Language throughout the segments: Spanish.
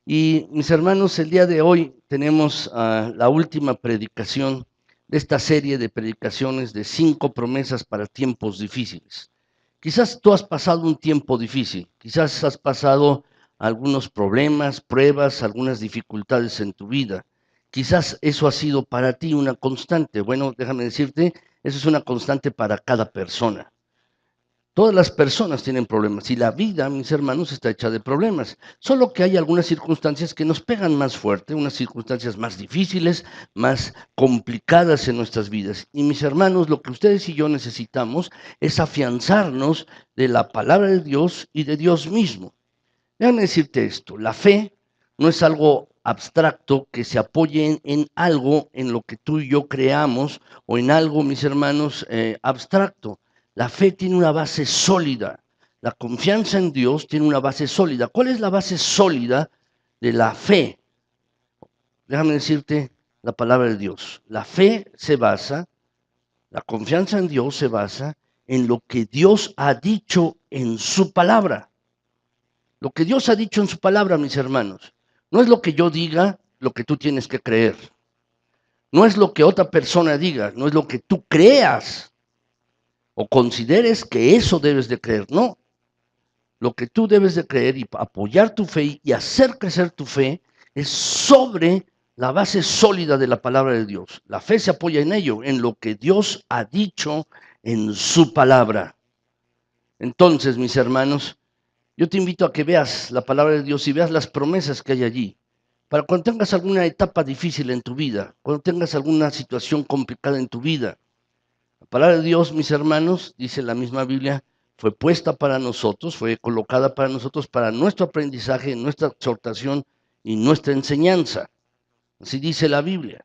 Y mis hermanos, el día de hoy tenemos la última predicación de esta serie de predicaciones de 5 promesas para tiempos difíciles. Quizás tú has pasado un tiempo difícil, quizás has pasado algunos problemas, pruebas, algunas dificultades en tu vida. Quizás eso ha sido para ti una constante. Bueno, déjame decirte, eso es una constante para cada persona. Todas las personas tienen problemas y la vida, mis hermanos, está hecha de problemas. Solo que hay algunas circunstancias que nos pegan más fuerte, unas circunstancias más difíciles, más complicadas en nuestras vidas. Y mis hermanos, lo que ustedes y yo necesitamos es afianzarnos de la palabra de Dios y de Dios mismo. Déjame decirte esto, la fe no es algo abstracto que se apoye en algo en lo que tú y yo creamos o en algo, mis hermanos, abstracto. La fe tiene una base sólida. La confianza en Dios tiene una base sólida. ¿Cuál es la base sólida de la fe? Déjame decirte la palabra de Dios. La fe se basa, la confianza en Dios se basa en lo que Dios ha dicho en su palabra. Lo que Dios ha dicho en su palabra, mis hermanos, no es lo que yo diga, lo que tú tienes que creer. No es lo que otra persona diga, no es lo que tú creas o consideres que eso debes de creer. No, lo que tú debes de creer y apoyar tu fe y hacer crecer tu fe es sobre la base sólida de la palabra de Dios. La fe se apoya en ello, en lo que Dios ha dicho en su palabra. Entonces, mis hermanos, yo te invito a que veas la palabra de Dios y veas las promesas que hay allí. Para cuando tengas alguna etapa difícil en tu vida, cuando tengas alguna situación complicada en tu vida. La palabra de Dios, mis hermanos, dice la misma Biblia, fue puesta para nosotros, fue colocada para nosotros, para nuestro aprendizaje, nuestra exhortación y nuestra enseñanza. Así dice la Biblia.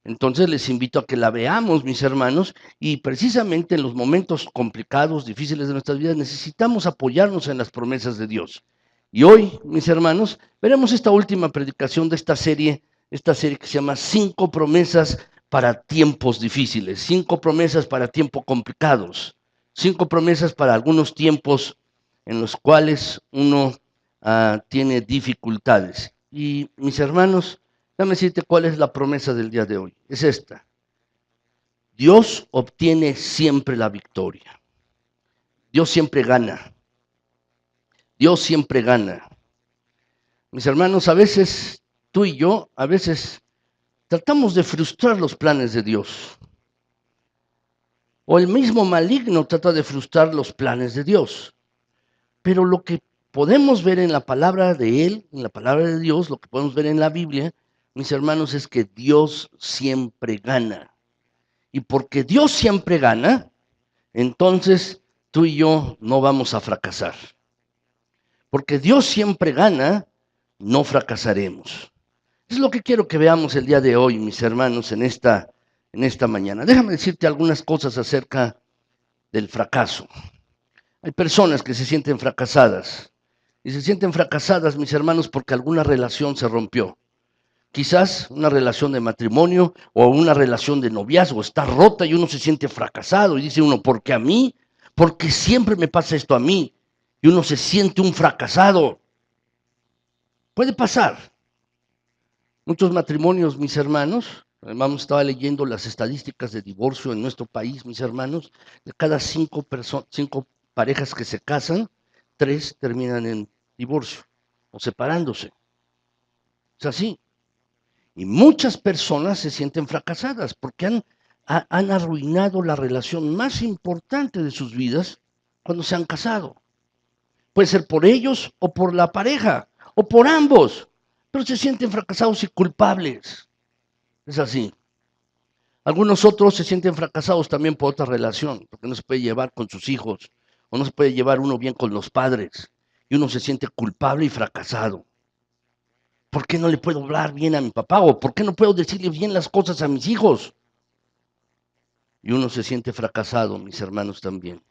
Entonces les invito a que la veamos, mis hermanos, y precisamente en los momentos complicados, difíciles de nuestras vidas, necesitamos apoyarnos en las promesas de Dios. Y hoy, mis hermanos, veremos esta última predicación de esta serie que se llama 5 promesas para tiempos difíciles, 5 promesas para tiempos complicados, 5 promesas para algunos tiempos en los cuales uno tiene dificultades. Y mis hermanos, déjame decirte cuál es la promesa del día de hoy. Es esta. Dios obtiene siempre la victoria. Dios siempre gana. Dios siempre gana. Mis hermanos, a veces tú y yo, a veces tratamos de frustrar los planes de Dios. O el mismo maligno trata de frustrar los planes de Dios. Pero lo que podemos ver en la palabra de Él, en la palabra de Dios, lo que podemos ver en la Biblia, mis hermanos, es que Dios siempre gana. Y porque Dios siempre gana, entonces tú y yo no vamos a fracasar. Porque Dios siempre gana, no fracasaremos. Es lo que quiero que veamos el día de hoy, mis hermanos, en esta mañana. Déjame decirte algunas cosas acerca del fracaso. Hay personas que se sienten fracasadas. Y se sienten fracasadas, mis hermanos, porque alguna relación se rompió. Quizás una relación de matrimonio o una relación de noviazgo está rota y uno se siente fracasado y dice uno, ¿por qué a mí? Porque siempre me pasa esto a mí. Y uno se siente un fracasado. Puede pasar. Muchos matrimonios, mis hermanos, vamos, estaba leyendo las estadísticas de divorcio en nuestro país, mis hermanos, de cada 5 parejas que se casan, 3 terminan en divorcio o separándose. Es así. Y muchas personas se sienten fracasadas porque han arruinado la relación más importante de sus vidas cuando se han casado. Puede ser por ellos o por la pareja o por ambos, pero se sienten fracasados y culpables. Es así. Algunos otros se sienten fracasados también por otra relación, porque no se puede llevar con sus hijos o no se puede llevar uno bien con los padres y uno se siente culpable y fracasado. ¿Por qué no le puedo hablar bien a mi papá? ¿O por qué no puedo decirle bien las cosas a mis hijos? Y uno se siente fracasado, mis hermanos también.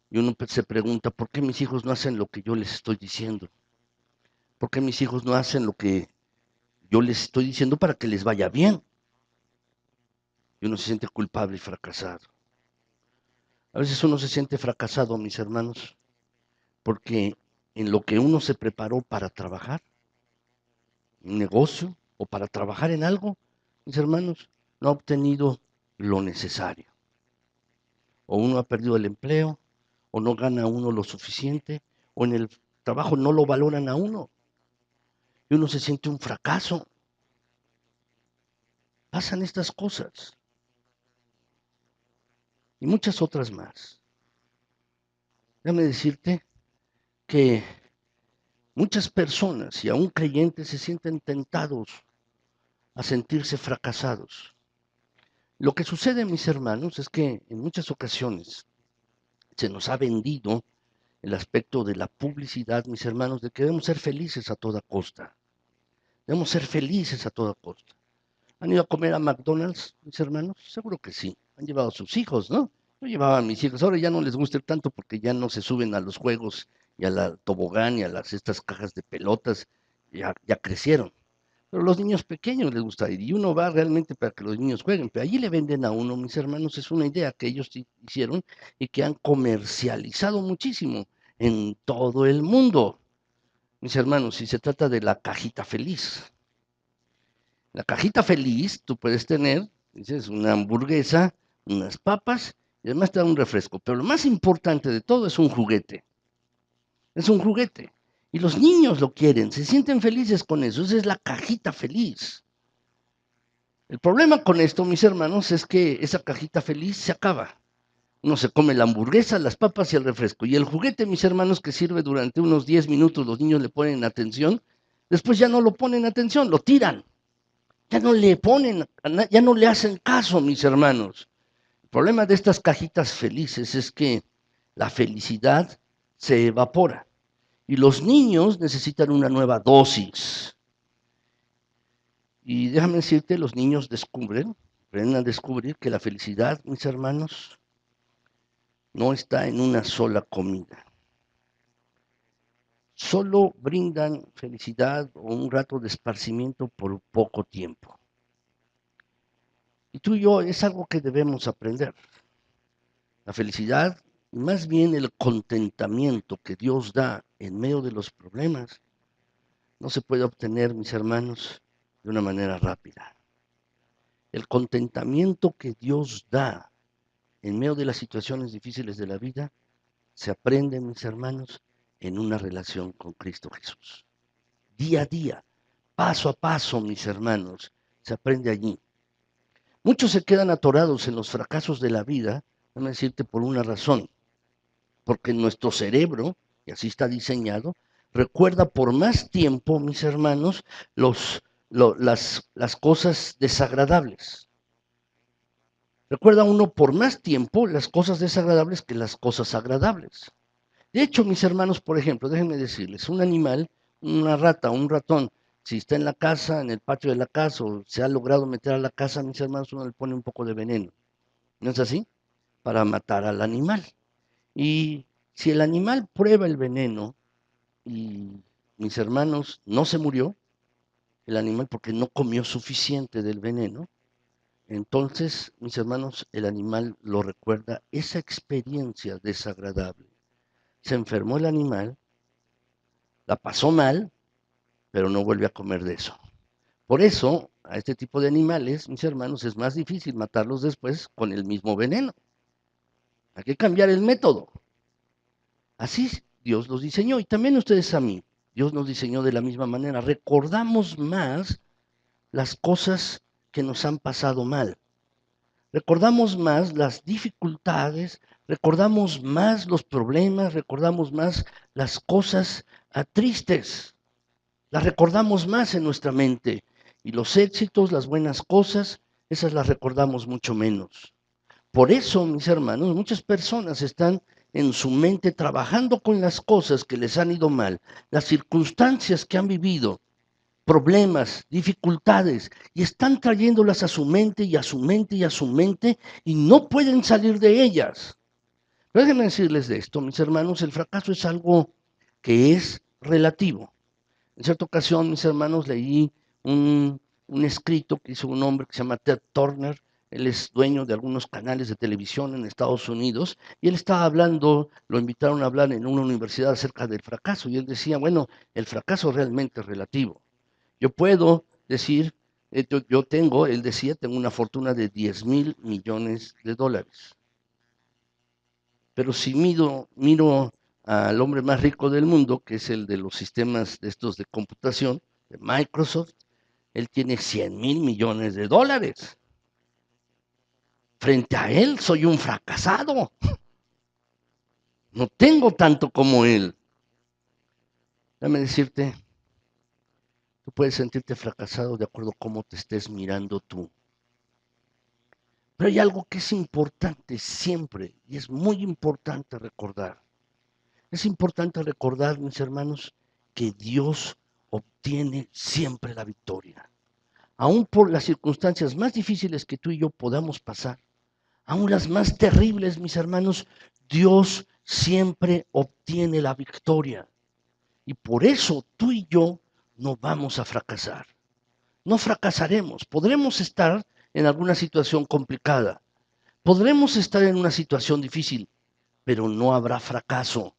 Y uno se pregunta, ¿por qué mis hijos no hacen lo que yo les estoy diciendo? ¿Por qué mis hijos no hacen lo que yo les estoy diciendo para que les vaya bien? Y uno se siente culpable y fracasado. A veces uno se siente fracasado, mis hermanos, porque en lo que uno se preparó para trabajar, un negocio o para trabajar en algo, mis hermanos, no ha obtenido lo necesario. O uno ha perdido el empleo, o no gana uno lo suficiente, o en el trabajo no lo valoran a uno, y uno se siente un fracaso. Pasan estas cosas y muchas otras más. Déjame decirte que muchas personas y aún creyentes se sienten tentados a sentirse fracasados. Lo que sucede, mis hermanos, es que en muchas ocasiones se nos ha vendido el aspecto de la publicidad, mis hermanos, de que debemos ser felices a toda costa. Debemos ser felices a toda costa. ¿Han ido a comer a McDonald's, mis hermanos? Seguro que sí. Han llevado a sus hijos, ¿no? Yo llevaba a mis hijos. Ahora ya no les gusta tanto porque ya no se suben a los juegos y a la tobogán y a estas cajas de pelotas. Ya crecieron. Pero los niños pequeños les gusta ir y uno va realmente para que los niños jueguen. Pero allí le venden a uno, mis hermanos, es una idea que ellos hicieron y que han comercializado muchísimo en todo el mundo. Mis hermanos, si se trata de la cajita feliz. La cajita feliz, tú puedes tener, dices, una hamburguesa, unas papas y además te da un refresco. Pero lo más importante de todo es un juguete. Es un juguete. Y los niños lo quieren, se sienten felices con eso. Esa es la cajita feliz. El problema con esto, mis hermanos, es que esa cajita feliz se acaba. Uno se come la hamburguesa, las papas y el refresco. Y el juguete, mis hermanos, que sirve durante unos 10 minutos, los niños le ponen atención, después ya no lo ponen atención, lo tiran. Ya no le ponen, ya no le hacen caso, mis hermanos. El problema de estas cajitas felices es que la felicidad se evapora y los niños necesitan una nueva dosis. Y déjame decirte, los niños aprenden a descubrir que la felicidad, mis hermanos, no está en una sola comida. Solo brindan felicidad o un rato de esparcimiento por poco tiempo. Y tú y yo es algo que debemos aprender. La felicidad, y más bien el contentamiento que Dios da en medio de los problemas, no se puede obtener, mis hermanos, de una manera rápida. El contentamiento que Dios da en medio de las situaciones difíciles de la vida, se aprende, mis hermanos, en una relación con Cristo Jesús. Día a día, paso a paso, mis hermanos, se aprende allí. Muchos se quedan atorados en los fracasos de la vida, déjame decirte, por una razón. Porque nuestro cerebro, y así está diseñado, recuerda por más tiempo, mis hermanos, las cosas desagradables. Recuerda uno por más tiempo las cosas desagradables que las cosas agradables. De hecho, mis hermanos, por ejemplo, déjenme decirles, un animal, una rata, un ratón, si está en la casa, en el patio de la casa, o se ha logrado meter a la casa, mis hermanos, uno le pone un poco de veneno. ¿No es así? Para matar al animal. Y si el animal prueba el veneno y, mis hermanos, no se murió, el animal porque no comió suficiente del veneno, entonces, mis hermanos, el animal lo recuerda esa experiencia desagradable. Se enfermó el animal, la pasó mal, pero no vuelve a comer de eso. Por eso, a este tipo de animales, mis hermanos, es más difícil matarlos después con el mismo veneno. Hay que cambiar el método. Así Dios los diseñó y también ustedes a mí. Dios nos diseñó de la misma manera. Recordamos más las cosas que nos han pasado mal. Recordamos más las dificultades, recordamos más los problemas, recordamos más las cosas tristes. Las recordamos más en nuestra mente. Y los éxitos, las buenas cosas, esas las recordamos mucho menos. Por eso, mis hermanos, muchas personas están en su mente trabajando con las cosas que les han ido mal, las circunstancias que han vivido, problemas, dificultades, y están trayéndolas a su mente y a su mente y a su mente y no pueden salir de ellas. Pero déjenme decirles de esto, mis hermanos, el fracaso es algo que es relativo. En cierta ocasión, mis hermanos, leí un escrito que hizo un hombre que se llama Ted Turner. Él es dueño de algunos canales de televisión en Estados Unidos y él estaba hablando, lo invitaron a hablar en una universidad acerca del fracaso y él decía, bueno, el fracaso realmente es relativo. Yo puedo decir, yo tengo, él decía, tengo una fortuna de 10,000 millones de dólares. Pero si miro al hombre más rico del mundo, que es el de los sistemas de estos de computación, de Microsoft, él tiene 100,000 millones de dólares. Frente a él soy un fracasado. No tengo tanto como él. Déjame decirte, tú puedes sentirte fracasado de acuerdo a cómo te estés mirando tú. Pero hay algo que es importante siempre, y es muy importante recordar. Es importante recordar, mis hermanos, que Dios obtiene siempre la victoria. Aún por las circunstancias más difíciles que tú y yo podamos pasar, aún las más terribles, mis hermanos, Dios siempre obtiene la victoria. Y por eso tú y yo no vamos a fracasar. No fracasaremos. Podremos estar en alguna situación complicada. Podremos estar en una situación difícil, pero no habrá fracaso,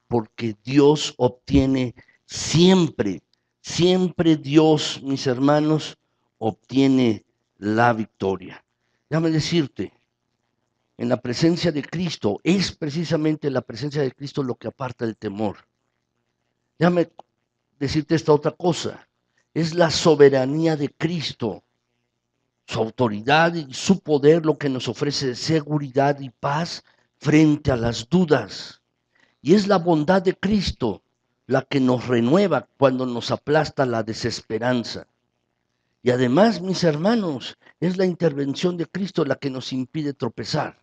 porque Dios obtiene siempre, siempre Dios, mis hermanos, obtiene la victoria. Déjame decirte, en la presencia de Cristo, es precisamente la presencia de Cristo lo que aparta el temor. Déjame decirte esta otra cosa, es la soberanía de Cristo, su autoridad y su poder lo que nos ofrece seguridad y paz frente a las dudas. Y es la bondad de Cristo la que nos renueva cuando nos aplasta la desesperanza. Y además, mis hermanos, es la intervención de Cristo la que nos impide tropezar.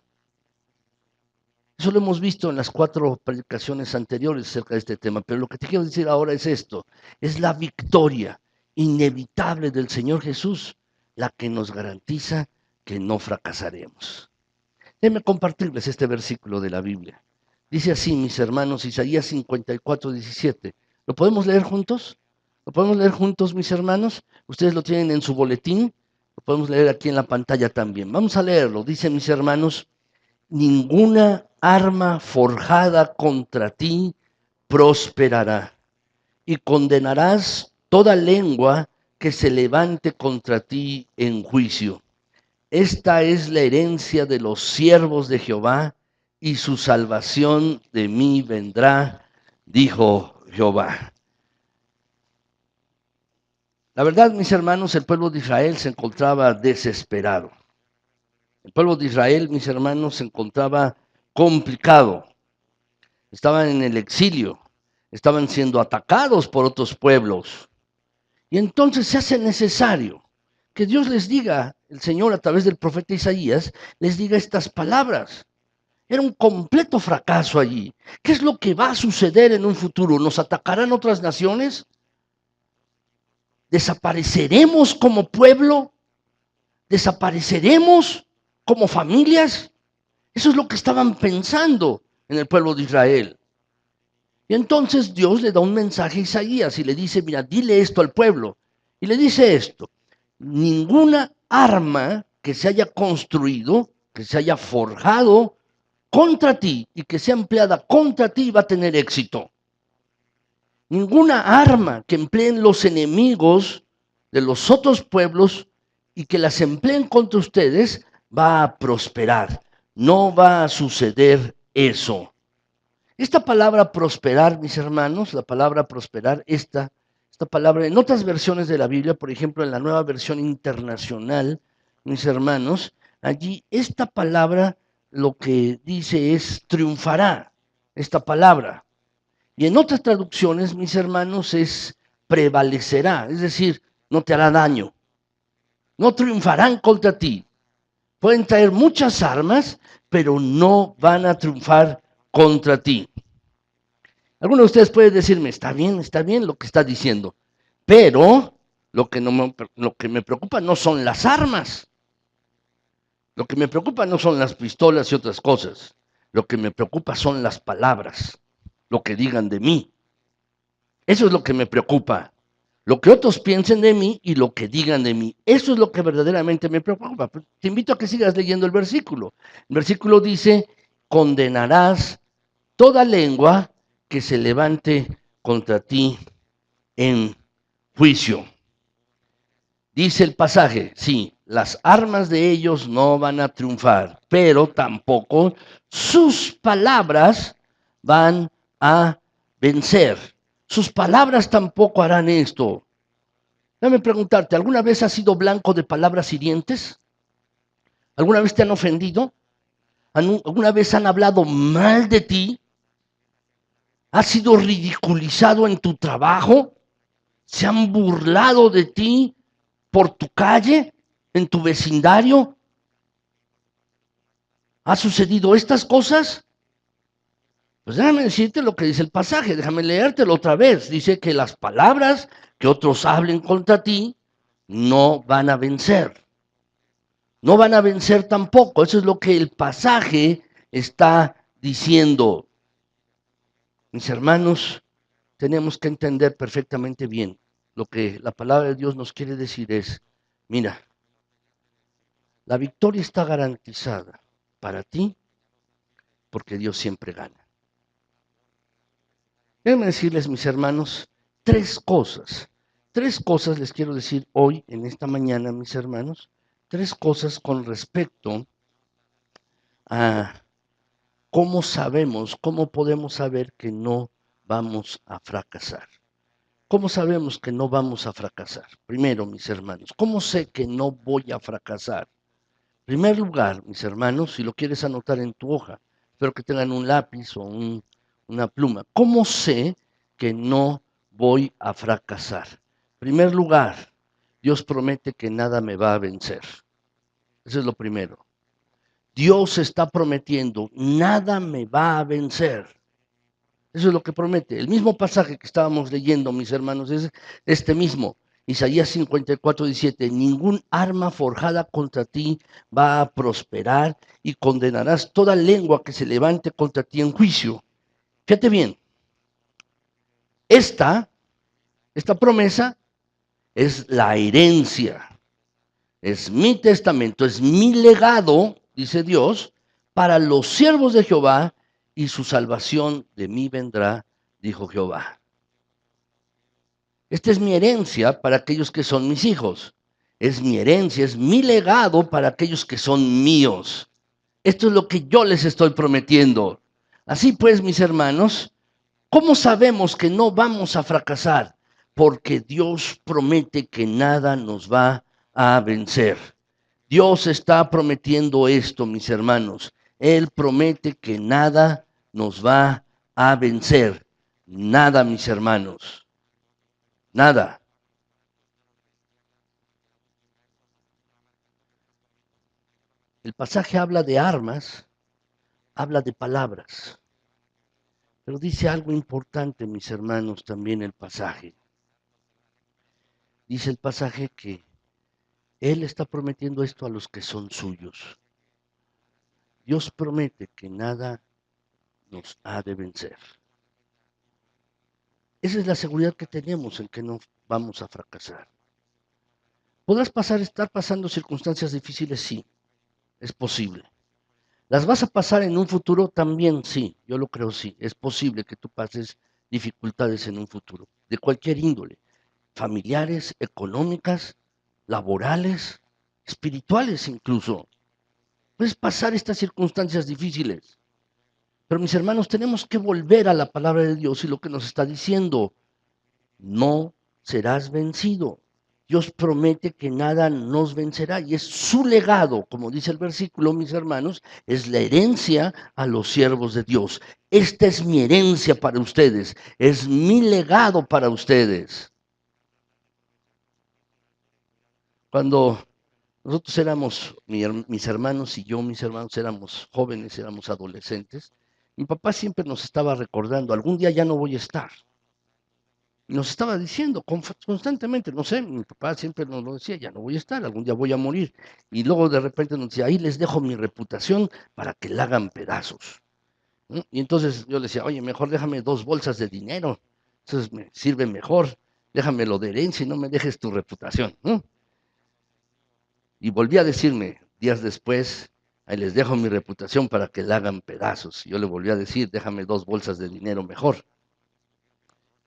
Eso lo hemos visto en las 4 predicaciones anteriores acerca de este tema, pero lo que te quiero decir ahora es esto, es la victoria inevitable del Señor Jesús la que nos garantiza que no fracasaremos. Déjenme compartirles este versículo de la Biblia. Dice así, mis hermanos, Isaías 54:17. ¿Lo podemos leer juntos? ¿Lo podemos leer juntos, mis hermanos? Ustedes lo tienen en su boletín, lo podemos leer aquí en la pantalla también. Vamos a leerlo. Dice, mis hermanos, ninguna arma forjada contra ti prosperará, y condenarás toda lengua que se levante contra ti en juicio. Esta es la herencia de los siervos de Jehová, y su salvación de mí vendrá, dijo Jehová. La verdad, mis hermanos, el pueblo de Israel se encontraba desesperado. El pueblo de Israel, mis hermanos, se encontraba complicado. Estaban en el exilio, estaban siendo atacados por otros pueblos. Y entonces se hace necesario que Dios les diga, el Señor a través del profeta Isaías, les diga estas palabras. Era un completo fracaso allí. ¿Qué es lo que va a suceder en un futuro? ¿Nos atacarán otras naciones? ¿Desapareceremos como pueblo? ¿Desapareceremos como familias? Eso es lo que estaban pensando en el pueblo de Israel. Y entonces Dios le da un mensaje a Isaías y le dice, mira, dile esto al pueblo. Y le dice esto, ninguna arma que se haya construido, que se haya forjado contra ti y que sea empleada contra ti va a tener éxito. Ninguna arma que empleen los enemigos de los otros pueblos y que las empleen contra ustedes va a prosperar. No va a suceder eso. Esta palabra prosperar, mis hermanos, la palabra prosperar, esta palabra en otras versiones de la Biblia, por ejemplo en la Nueva Versión Internacional, mis hermanos, allí esta palabra lo que dice es triunfará, esta palabra. Y en otras traducciones, mis hermanos, es prevalecerá, es decir, no te hará daño, no triunfarán contra ti. Pueden traer muchas armas, pero no van a triunfar contra ti. Algunos de ustedes pueden decirme, está bien lo que está diciendo, pero lo que me preocupa no son las armas, lo que me preocupa no son las pistolas y otras cosas, lo que me preocupa son las palabras, lo que digan de mí. Eso es lo que me preocupa, lo que otros piensen de mí y lo que digan de mí. Eso es lo que verdaderamente me preocupa. Te invito a que sigas leyendo el versículo. El versículo dice, condenarás toda lengua que se levante contra ti en juicio. Dice el pasaje, sí, las armas de ellos no van a triunfar, pero tampoco sus palabras van a vencer. Sus palabras tampoco harán esto. Déjame preguntarte, ¿alguna vez has sido blanco de palabras hirientes? ¿Alguna vez te han ofendido? ¿Alguna vez han hablado mal de ti? ¿Has sido ridiculizado en tu trabajo? ¿Se han burlado de ti por tu calle, en tu vecindario? ¿Ha sucedido estas cosas? Pues déjame decirte lo que dice el pasaje, déjame leértelo otra vez. Dice que las palabras que otros hablen contra ti no van a vencer. No van a vencer tampoco. Eso es lo que el pasaje está diciendo. Mis hermanos, tenemos que entender perfectamente bien lo que la palabra de Dios nos quiere decir es, mira, la victoria está garantizada para ti porque Dios siempre gana. Déjenme decirles, mis hermanos, tres cosas. Tres cosas les quiero decir hoy, en esta mañana, mis hermanos. Tres cosas con respecto a cómo sabemos, cómo podemos saber que no vamos a fracasar. ¿Cómo sabemos que no vamos a fracasar? Primero, mis hermanos, ¿cómo sé que no voy a fracasar? En primer lugar, mis hermanos, si lo quieres anotar en tu hoja, espero que tengan un lápiz o una pluma. ¿Cómo sé que no voy a fracasar? En primer lugar, Dios promete que nada me va a vencer. Eso es lo primero. Dios está prometiendo, nada me va a vencer. Eso es lo que promete. El mismo pasaje que estábamos leyendo, mis hermanos, es este mismo. Isaías 54:17, ningún arma forjada contra ti va a prosperar y condenarás toda lengua que se levante contra ti en juicio. Fíjate bien, esta promesa es la herencia, es mi testamento, es mi legado, dice Dios, para los siervos de Jehová y su salvación de mí vendrá, dijo Jehová. Esta es mi herencia para aquellos que son mis hijos. Es mi herencia, es mi legado para aquellos que son míos. Esto es lo que yo les estoy prometiendo. Así pues, mis hermanos, ¿cómo sabemos que no vamos a fracasar? Porque Dios promete que nada nos va a vencer. Dios está prometiendo esto, mis hermanos. Él promete que nada nos va a vencer. Nada, mis hermanos. Nada. El pasaje habla de armas, habla de palabras, pero dice algo importante, mis hermanos, también el pasaje. Dice el pasaje que Él está prometiendo esto a los que son suyos. Dios promete que nada nos ha de vencer. Esa es la seguridad que tenemos en que no vamos a fracasar. ¿Podrás estar pasando circunstancias difíciles? Sí, es posible. ¿Las vas a pasar en un futuro? También sí, yo lo creo sí. Es posible que tú pases dificultades en un futuro, de cualquier índole, familiares, económicas, laborales, espirituales incluso. Puedes pasar estas circunstancias difíciles. Pero mis hermanos, tenemos que volver a la palabra de Dios y lo que nos está diciendo. No serás vencido. Dios promete que nada nos vencerá y es su legado, como dice el versículo, mis hermanos, es la herencia a los siervos de Dios. Esta es mi herencia para ustedes, es mi legado para ustedes. Cuando nosotros éramos, mis hermanos y yo, mis hermanos éramos jóvenes, éramos adolescentes, mi papá siempre nos estaba recordando, algún día ya no voy a estar. Nos estaba diciendo constantemente, no sé, mi papá siempre nos lo decía, ya no voy a estar, algún día voy a morir. Y luego de repente nos decía, ahí les dejo mi reputación para que la hagan pedazos. ¿No? Y entonces yo le decía, oye, mejor déjame 2 bolsas de dinero, eso me sirve mejor, déjamelo de herencia y no me dejes tu reputación. ¿No? Y volví a decirme, días después, ahí les dejo mi reputación para que la hagan pedazos. Y yo le volví a decir, déjame 2 bolsas de dinero mejor.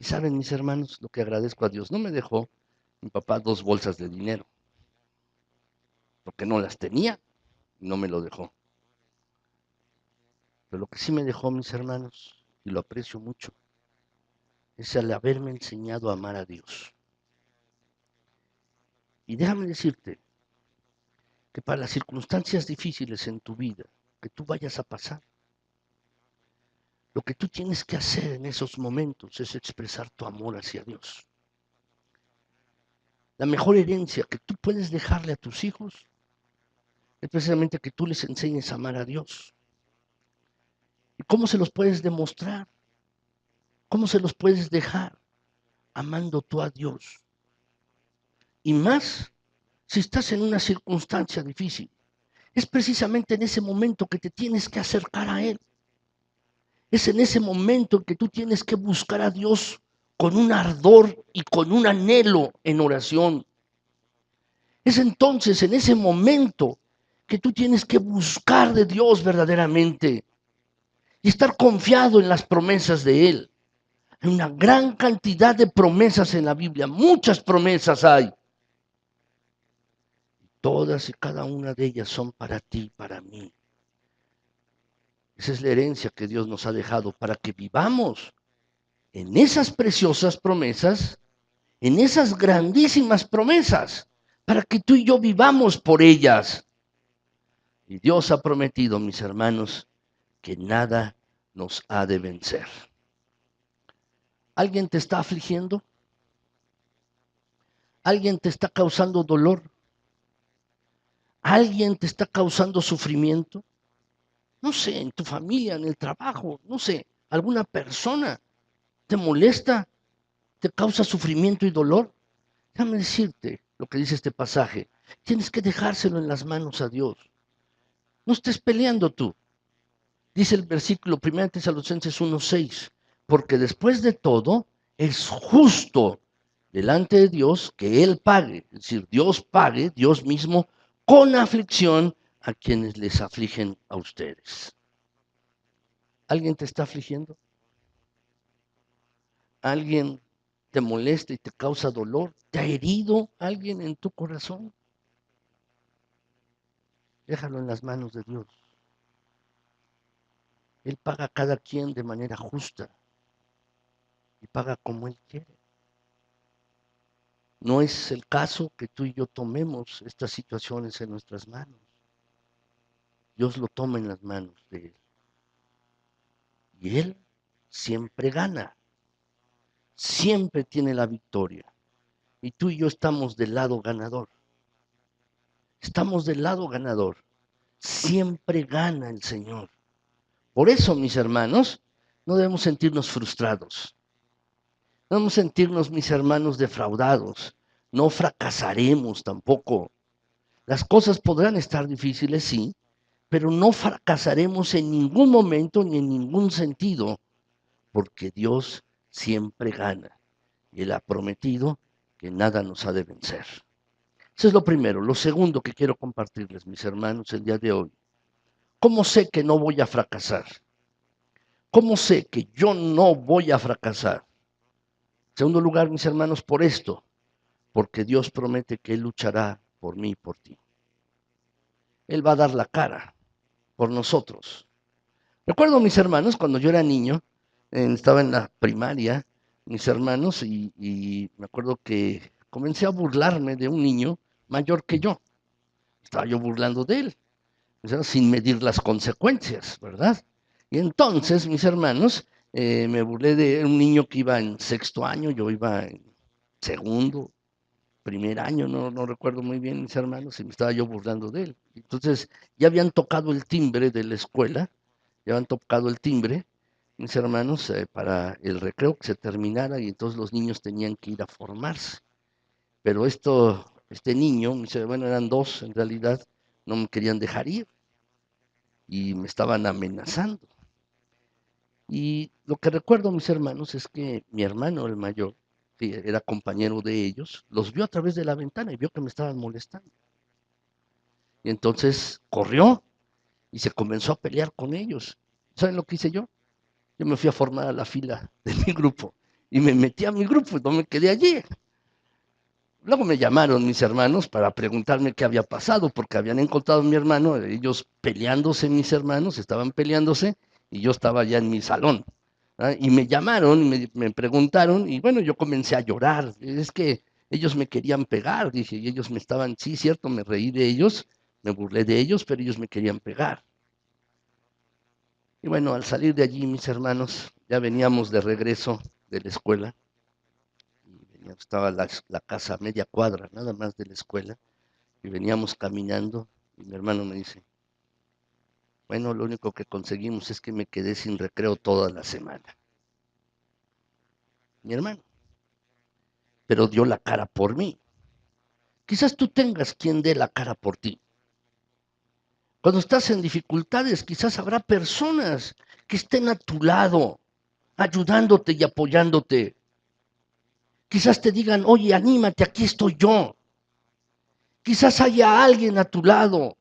Y saben, mis hermanos, lo que agradezco a Dios, no me dejó mi papá 2 bolsas de dinero, porque no las tenía y no me lo dejó. Pero lo que sí me dejó, mis hermanos, y lo aprecio mucho, es el haberme enseñado a amar a Dios. Y déjame decirte que para las circunstancias difíciles en tu vida que tú vayas a pasar, lo que tú tienes que hacer en esos momentos es expresar tu amor hacia Dios. La mejor herencia que tú puedes dejarle a tus hijos es precisamente que tú les enseñes a amar a Dios. ¿Y cómo se los puedes demostrar? ¿Cómo se los puedes dejar? Amando tú a Dios. Y más si estás en una circunstancia difícil. Es precisamente en ese momento que te tienes que acercar a Él. Es en ese momento en que tú tienes que buscar a Dios con un ardor y con un anhelo en oración. Es entonces en ese momento que tú tienes que buscar de Dios verdaderamente y estar confiado en las promesas de Él. Hay una gran cantidad de promesas en la Biblia, muchas promesas hay. Todas y cada una de ellas son para ti, para mí. Esa es la herencia que Dios nos ha dejado para que vivamos en esas preciosas promesas, en esas grandísimas promesas, para que tú y yo vivamos por ellas. Y Dios ha prometido, mis hermanos, que nada nos ha de vencer. ¿Alguien te está afligiendo? ¿Alguien te está causando dolor? ¿Alguien te está causando sufrimiento? No sé, en tu familia, en el trabajo, no sé, alguna persona te molesta, te causa sufrimiento y dolor. Déjame decirte lo que dice este pasaje. Tienes que dejárselo en las manos a Dios. No estés peleando tú. Dice el versículo 1 Tesalonicenses 1:6, porque después de todo es justo delante de Dios que Él pague, es decir, Dios pague, Dios mismo, con aflicción a quienes les afligen a ustedes. ¿Alguien te está afligiendo? ¿Alguien te molesta y te causa dolor? ¿Te ha herido alguien en tu corazón? Déjalo en las manos de Dios. Él paga a cada quien de manera justa y paga como Él quiere. No es el caso que tú y yo tomemos estas situaciones en nuestras manos. Dios lo toma en las manos de Él. Y Él siempre gana. Siempre tiene la victoria. Y tú y yo estamos del lado ganador. Estamos del lado ganador. Siempre gana el Señor. Por eso, mis hermanos, no debemos sentirnos frustrados. No debemos sentirnos, mis hermanos, defraudados. No fracasaremos tampoco. Las cosas podrán estar difíciles, sí, pero no fracasaremos en ningún momento ni en ningún sentido, porque Dios siempre gana. Y Él ha prometido que nada nos ha de vencer. Eso es lo primero. Lo segundo que quiero compartirles, mis hermanos, el día de hoy. ¿Cómo sé que no voy a fracasar? ¿Cómo sé que yo no voy a fracasar? En segundo lugar, mis hermanos, por esto, porque Dios promete que Él luchará por mí y por ti. Él va a dar la cara por nosotros. Recuerdo, mis hermanos, cuando yo era niño, estaba en la primaria, mis hermanos, y me acuerdo que comencé a burlarme de un niño mayor que yo. Estaba yo burlando de él, sin medir las consecuencias, ¿verdad? Y entonces, mis hermanos, me burlé de un niño que iba en sexto año, yo iba en segundo, primer año, no recuerdo muy bien, mis hermanos, y me estaba yo burlando de él. Entonces, ya habían tocado el timbre de la escuela, ya habían tocado el timbre, mis hermanos, para el recreo que se terminara, y entonces los niños tenían que ir a formarse. Pero este niño, bueno, eran dos en realidad, no me querían dejar ir y me estaban amenazando. Y lo que recuerdo, mis hermanos, es que mi hermano, el mayor, que era compañero de ellos, los vio a través de la ventana y vio que me estaban molestando. Y entonces corrió y se comenzó a pelear con ellos. ¿Saben lo que hice yo? Yo me fui a formar a la fila de mi grupo y me metí a mi grupo y no me quedé allí. Luego me llamaron mis hermanos para preguntarme qué había pasado, porque habían encontrado a mi hermano, ellos peleándose, mis hermanos, estaban peleándose, y yo estaba ya en mi salón. Y me llamaron, me preguntaron, y bueno, yo comencé a llorar. Es que ellos me querían pegar, dije, y ellos me estaban, sí, cierto, me reí de ellos, me burlé de ellos, pero ellos me querían pegar. Y bueno, al salir de allí, mis hermanos, ya veníamos de regreso de la escuela. Estaba la casa a media cuadra, nada más de la escuela, y veníamos caminando, y mi hermano me dice, bueno, lo único que conseguimos es que me quedé sin recreo toda la semana. Mi hermano, pero dio la cara por mí. Quizás tú tengas quien dé la cara por ti. Cuando estás en dificultades, quizás habrá personas que estén a tu lado, ayudándote y apoyándote. Quizás te digan, oye, anímate, aquí estoy yo. Quizás haya alguien a tu lado,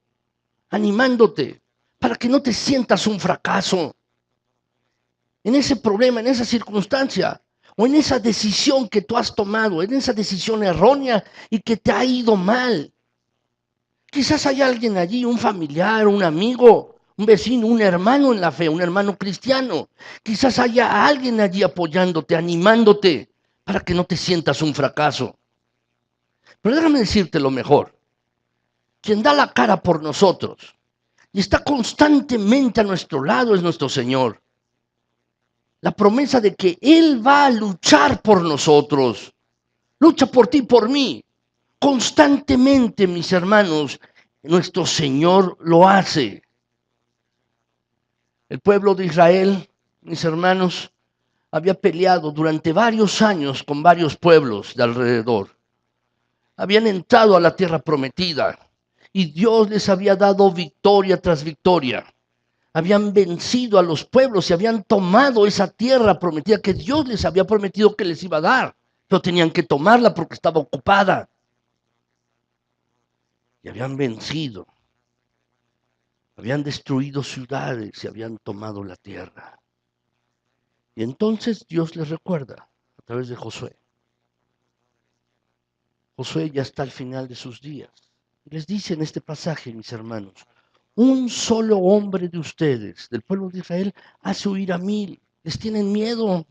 animándote, para que no te sientas un fracaso. En ese problema, en esa circunstancia, o en esa decisión que tú has tomado, en esa decisión errónea y que te ha ido mal. Quizás hay alguien allí, un familiar, un amigo, un vecino, un hermano en la fe, un hermano cristiano. Quizás haya alguien allí apoyándote, animándote, para que no te sientas un fracaso. Pero déjame decirte lo mejor. Quien da la cara por nosotros y está constantemente a nuestro lado es nuestro Señor. La promesa de que Él va a luchar por nosotros. Lucha por ti y por mí. Constantemente, mis hermanos, nuestro Señor lo hace. El pueblo de Israel, mis hermanos, había peleado durante varios años con varios pueblos de alrededor. Habían entrado a la tierra prometida y Dios les había dado victoria tras victoria. Habían vencido a los pueblos y habían tomado esa tierra prometida que Dios les había prometido que les iba a dar, pero tenían que tomarla porque estaba ocupada. Y habían vencido, habían destruido ciudades y habían tomado la tierra. Y entonces Dios les recuerda a través de Josué. Josué ya está al final de sus días. Y les dice en este pasaje, mis hermanos, un solo hombre de ustedes, del pueblo de Israel, hace huir a 1000. Les tienen miedo.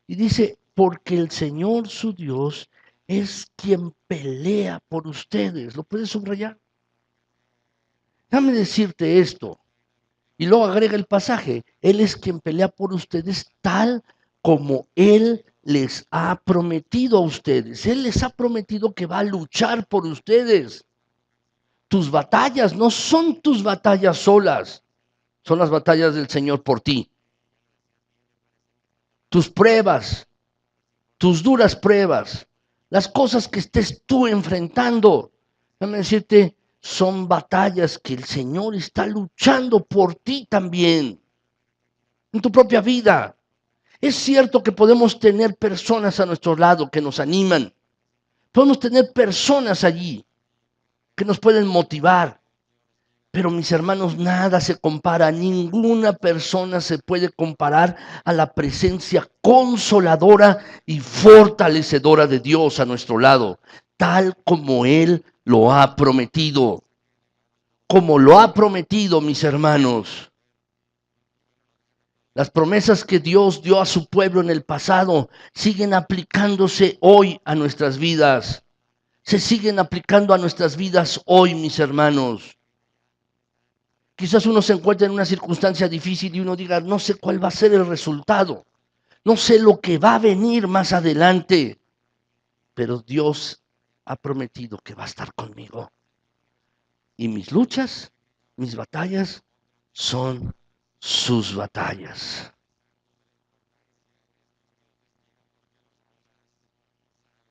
Y dice, porque el Señor su Dios es quien pelea por ustedes. ¿Lo puedes subrayar? Déjame decirte esto. Y luego agrega el pasaje, Él es quien pelea por ustedes tal como Él les ha prometido a ustedes. Él les ha prometido que va a luchar por ustedes. Tus batallas no son tus batallas solas, son las batallas del Señor por ti. Tus pruebas, tus duras pruebas, las cosas que estés tú enfrentando, déjame decirte, son batallas que el Señor está luchando por ti también, en tu propia vida. Es cierto que podemos tener personas a nuestro lado que nos animan, podemos tener personas allí que nos pueden motivar, pero mis hermanos, nada se compara, ninguna persona se puede comparar a la presencia consoladora y fortalecedora de Dios a nuestro lado, tal como Él lo ha prometido. Como lo ha prometido, mis hermanos. Las promesas que Dios dio a su pueblo en el pasado siguen aplicándose hoy a nuestras vidas. Se siguen aplicando a nuestras vidas hoy, mis hermanos. Quizás uno se encuentre en una circunstancia difícil y uno diga, no sé cuál va a ser el resultado, no sé lo que va a venir más adelante, pero Dios ha prometido que va a estar conmigo. Y mis luchas, mis batallas, son sus batallas.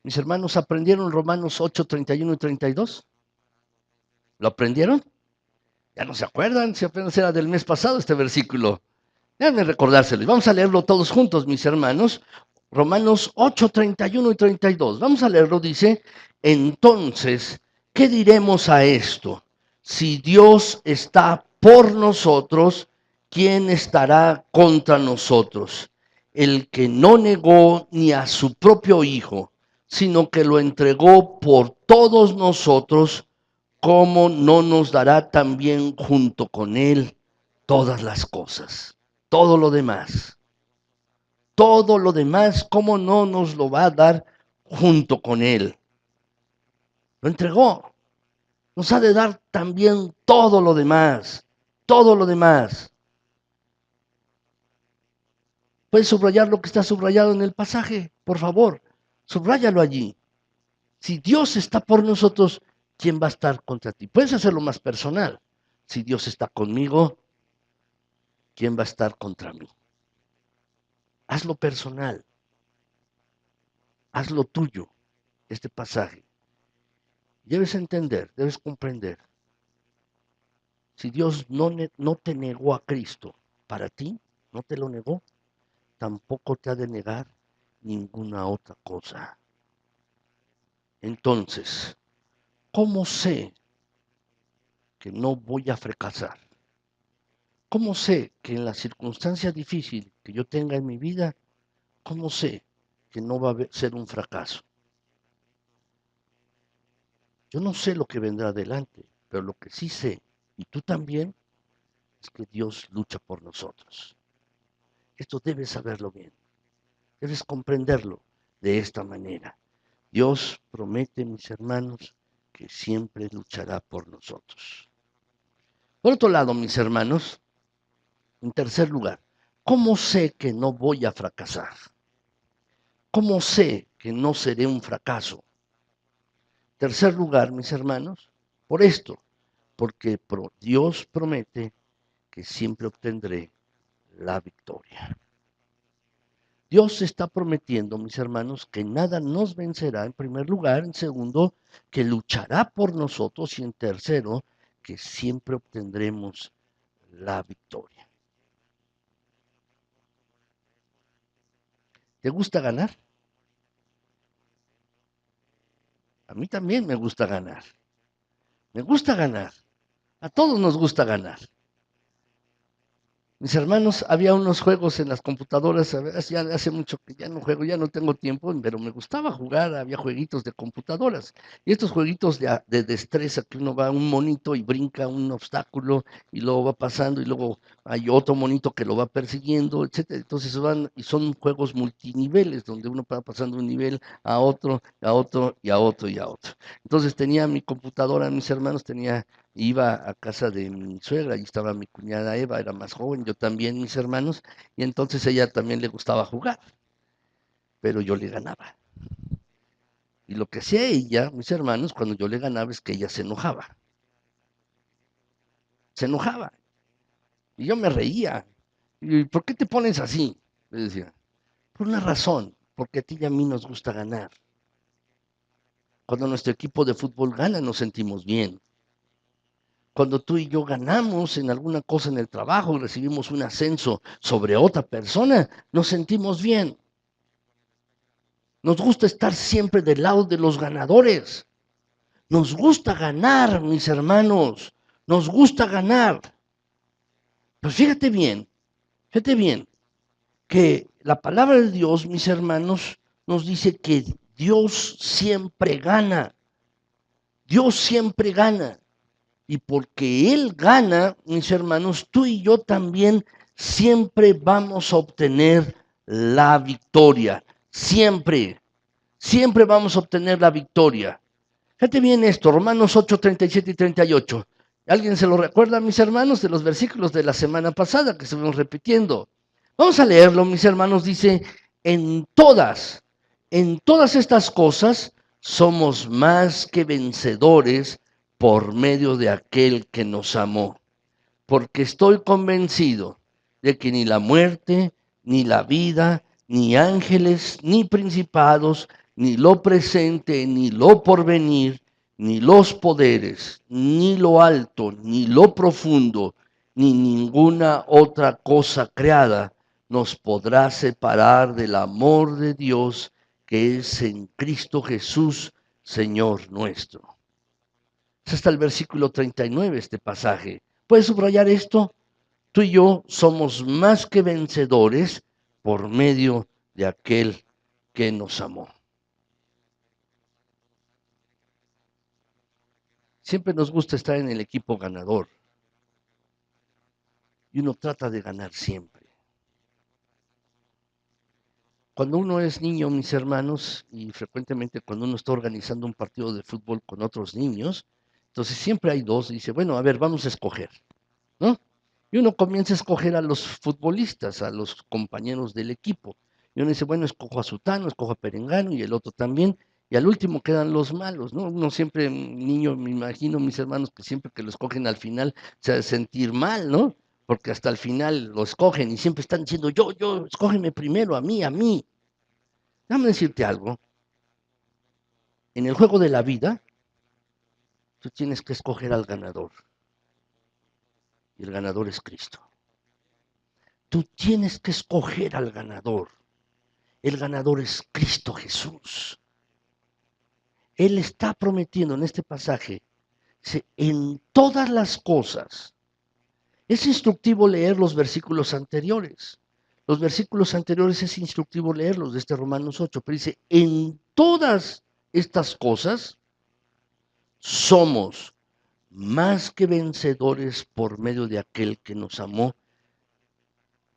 Mis hermanos, ¿aprendieron Romanos 8, 31 y 32? ¿Lo aprendieron? Ya no se acuerdan, si apenas era del mes pasado este versículo. Déjenme recordárselo. Vamos a leerlo todos juntos, mis hermanos. Romanos 8, 31 y 32. Vamos a leerlo, dice, entonces, ¿qué diremos a esto? Si Dios está por nosotros, ¿quién estará contra nosotros? El que no negó ni a su propio Hijo, sino que lo entregó por todos nosotros, ¿cómo no nos dará también junto con Él todas las cosas? Todo lo demás. Todo lo demás, ¿cómo no nos lo va a dar junto con Él? Lo entregó. Nos ha de dar también todo lo demás. Todo lo demás. ¿Puedes subrayar lo que está subrayado en el pasaje? Por favor, subráyalo allí. Si Dios está por nosotros, ¿quién va a estar contra ti? Puedes hacerlo más personal. Si Dios está conmigo, ¿quién va a estar contra mí? Hazlo personal. Hazlo tuyo, este pasaje. Debes entender, debes comprender. Si Dios no te negó a Cristo para ti, no te lo negó, tampoco te ha de negar ninguna otra cosa. Entonces, ¿cómo sé que no voy a fracasar? ¿Cómo sé que en la circunstancia difícil que yo tenga en mi vida, cómo sé que no va a ser un fracaso? Yo no sé lo que vendrá adelante, pero lo que sí sé, y tú también, es que Dios lucha por nosotros. Esto debes saberlo bien, debes comprenderlo de esta manera. Dios promete, mis hermanos, que siempre luchará por nosotros. Por otro lado, mis hermanos, en tercer lugar, ¿cómo sé que no voy a fracasar? ¿Cómo sé que no seré un fracaso? Tercer lugar, mis hermanos, por esto, porque Dios promete que siempre obtendré la victoria. Dios está prometiendo, mis hermanos, que nada nos vencerá en primer lugar, en segundo, que luchará por nosotros y en tercero, que siempre obtendremos la victoria. ¿Te gusta ganar? A mí también me gusta ganar. Me gusta ganar. A todos nos gusta ganar. Mis hermanos, había unos juegos en las computadoras, ya hace mucho que ya no juego, ya no tengo tiempo, pero me gustaba jugar, había jueguitos de computadoras. Y estos jueguitos de destreza, que uno va a un monito y brinca un obstáculo y luego va pasando y luego hay otro monito que lo va persiguiendo, etcétera. Entonces van y son juegos multiniveles, donde uno va pasando un nivel a otro, a otro y a otro y a otro. Entonces tenía mi computadora, mis hermanos, iba a casa de mi suegra, y estaba mi cuñada Eva, era más joven, yo también, mis hermanos, y entonces ella también le gustaba jugar, pero yo le ganaba. Y lo que hacía ella, mis hermanos, cuando yo le ganaba es que ella se enojaba. Se enojaba. Y yo me reía. ¿Y por qué te pones así? Le decía. Por una razón, porque a ti y a mí nos gusta ganar. Cuando nuestro equipo de fútbol gana, nos sentimos bien. Cuando tú y yo ganamos en alguna cosa en el trabajo y recibimos un ascenso sobre otra persona, nos sentimos bien. Nos gusta estar siempre del lado de los ganadores. Nos gusta ganar, mis hermanos. Nos gusta ganar. Pues fíjate bien, que la palabra de Dios, mis hermanos, nos dice que Dios siempre gana. Dios siempre gana. Y porque Él gana, mis hermanos, tú y yo también siempre vamos a obtener la victoria. Siempre, siempre vamos a obtener la victoria. Fíjate bien esto, Romanos 8, 37 y 38. ¿Alguien se lo recuerda, mis hermanos, de los versículos de la semana pasada que estuvimos repitiendo? Vamos a leerlo, mis hermanos. Dice, en todas estas cosas somos más que vencedores por medio de aquel que nos amó. Porque estoy convencido de que ni la muerte, ni la vida, ni ángeles, ni principados, ni lo presente, ni lo porvenir, ni los poderes, ni lo alto, ni lo profundo, ni ninguna otra cosa creada nos podrá separar del amor de Dios que es en Cristo Jesús, Señor nuestro. Es hasta el versículo 39 este pasaje. ¿Puedes subrayar esto? Tú y yo somos más que vencedores por medio de aquel que nos amó. Siempre nos gusta estar en el equipo ganador. Y uno trata de ganar siempre. Cuando uno es niño, mis hermanos, y frecuentemente cuando uno está organizando un partido de fútbol con otros niños, entonces siempre hay dos, y dice, bueno, a ver, vamos a escoger, ¿no? Y uno comienza a escoger a los futbolistas, a los compañeros del equipo. Y uno dice, bueno, escojo a Sutano, escojo a Perengano y el otro también. Y al último quedan los malos, ¿no? Uno siempre, niño, me imagino, mis hermanos, que siempre que lo escogen al final se ha de sentir mal, ¿no? Porque hasta el final lo escogen y siempre están diciendo, yo, escógeme primero, a mí, a mí. Déjame decirte algo. En el juego de la vida, tú tienes que escoger al ganador. Y el ganador es Cristo. Tú tienes que escoger al ganador. El ganador es Cristo Jesús. Él está prometiendo en este pasaje, en todas las cosas. Es instructivo leer los versículos anteriores. Los versículos anteriores es instructivo leerlos de este Romanos 8, pero dice, en todas estas cosas somos más que vencedores por medio de aquel que nos amó.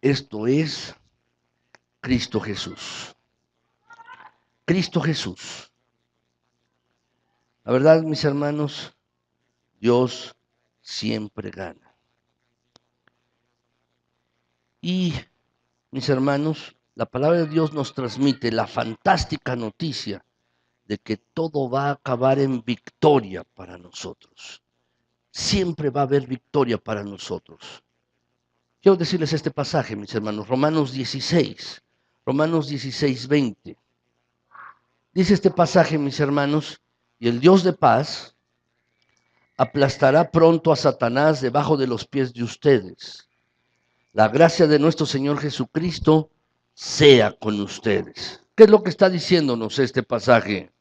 Esto es Cristo Jesús. Cristo Jesús. La verdad, mis hermanos, Dios siempre gana. Y, mis hermanos, la palabra de Dios nos transmite la fantástica noticia de que todo va a acabar en victoria para nosotros. Siempre va a haber victoria para nosotros. Quiero decirles este pasaje, mis hermanos, Romanos 16, 20. Dice este pasaje, mis hermanos, y el Dios de paz aplastará pronto a Satanás debajo de los pies de ustedes. La gracia de nuestro Señor Jesucristo sea con ustedes. ¿Qué es lo que está diciéndonos este pasaje?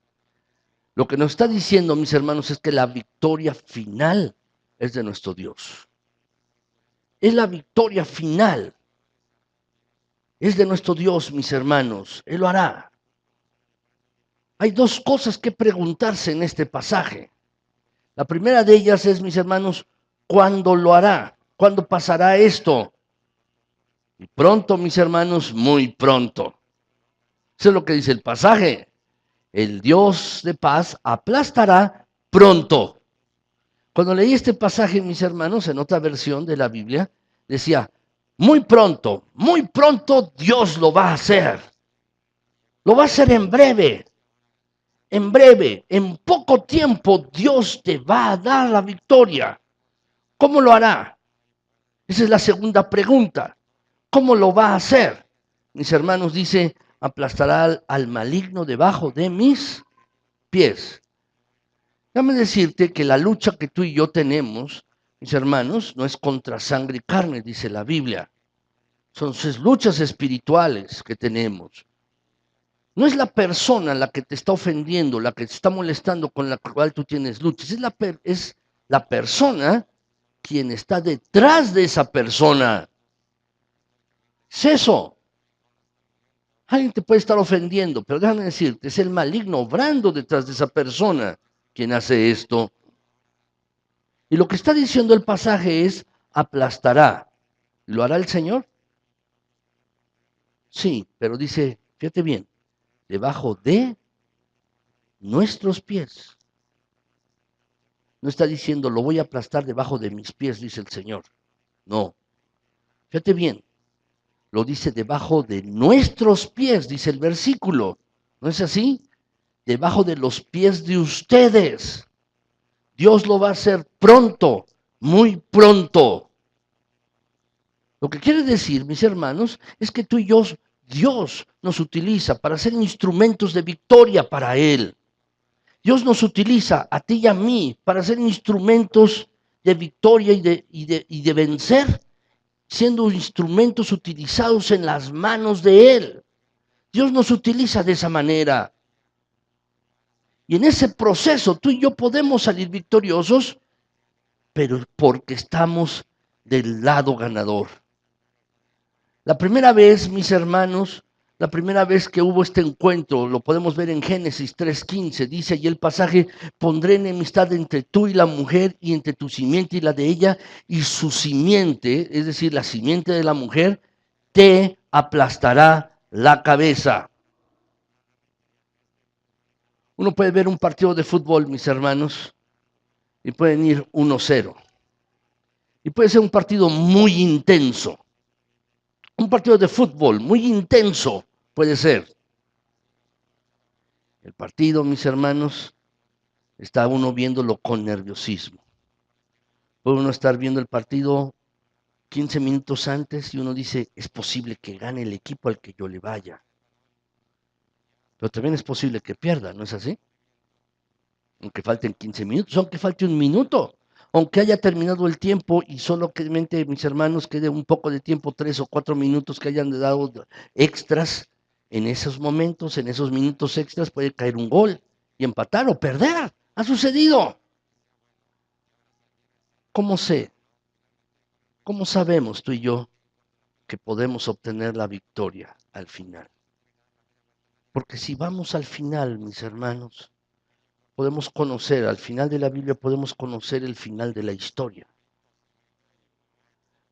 Lo que nos está diciendo, mis hermanos, es que la victoria final es de nuestro Dios. Es la victoria final. Es de nuestro Dios, mis hermanos. Él lo hará. Hay dos cosas que preguntarse en este pasaje. La primera de ellas es, mis hermanos, ¿cuándo lo hará? ¿Cuándo pasará esto? Y pronto, mis hermanos, muy pronto. Eso es lo que dice el pasaje. El Dios de paz aplastará pronto. Cuando leí este pasaje, mis hermanos, en otra versión de la Biblia, decía, muy pronto Dios lo va a hacer. Lo va a hacer en breve. En breve, en poco tiempo, Dios te va a dar la victoria. ¿Cómo lo hará? Esa es la segunda pregunta. ¿Cómo lo va a hacer? Mis hermanos, dice, aplastará al maligno debajo de mis pies. Déjame decirte que la lucha que tú y yo tenemos, mis hermanos, no es contra sangre y carne, dice la Biblia. Son luchas espirituales que tenemos. No es la persona la que te está ofendiendo, la que te está molestando con la cual tú tienes luchas. Es la persona quien está detrás de esa persona. Es eso. Alguien te puede estar ofendiendo, pero déjame decirte, es el maligno obrando detrás de esa persona quien hace esto. Y lo que está diciendo el pasaje es, aplastará. ¿Lo hará el Señor? Sí, pero dice, fíjate bien, debajo de nuestros pies. No está diciendo, lo voy a aplastar debajo de mis pies, dice el Señor. No. Fíjate bien, lo dice debajo de nuestros pies, dice el versículo. ¿No es así? Debajo de los pies de ustedes. Dios lo va a hacer pronto, muy pronto. Lo que quiere decir, mis hermanos, es que tú y yo, Dios nos utiliza para ser instrumentos de victoria para Él. Dios nos utiliza a ti y a mí para ser instrumentos de victoria y de vencer, siendo instrumentos utilizados en las manos de Él. Dios nos utiliza de esa manera. Y en ese proceso tú y yo podemos salir victoriosos, pero porque estamos del lado ganador. La primera vez, mis hermanos, La primera vez que hubo este encuentro, lo podemos ver en Génesis 3:15, dice allí el pasaje: pondré enemistad entre tú y la mujer, y entre tu simiente y la de ella, y su simiente, es decir, la simiente de la mujer, te aplastará la cabeza. Uno puede ver un partido de fútbol, mis hermanos, y pueden ir 1-0. Y puede ser un partido muy intenso. Un partido de fútbol muy intenso puede ser. El partido, mis hermanos, está uno viéndolo con nerviosismo. Puede uno estar viendo el partido 15 minutos antes y uno dice: es posible que gane el equipo al que yo le vaya. Pero también es posible que pierda, ¿no es así? Aunque falten 15 minutos, aunque falte un minuto, aunque haya terminado el tiempo y solamente, mis hermanos, quede un poco de tiempo, 3 o 4 minutos que hayan dado extras. En esos momentos, en esos minutos extras, puede caer un gol y empatar o perder. Ha sucedido. ¿Cómo sé? ¿Cómo sabemos tú y yo que podemos obtener la victoria al final? Porque si vamos al final, mis hermanos, podemos conocer, al final de la Biblia podemos conocer el final de la historia.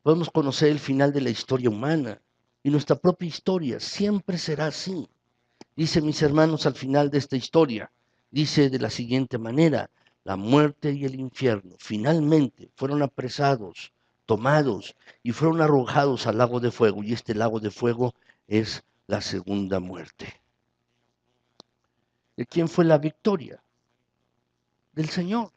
Podemos conocer el final de la historia humana, y nuestra propia historia siempre será así. Dice, mis hermanos, al final de esta historia, dice de la siguiente manera: la muerte y el infierno finalmente fueron apresados, tomados y fueron arrojados al lago de fuego, y este lago de fuego es la segunda muerte. ¿De quién fue la victoria? Del Señor.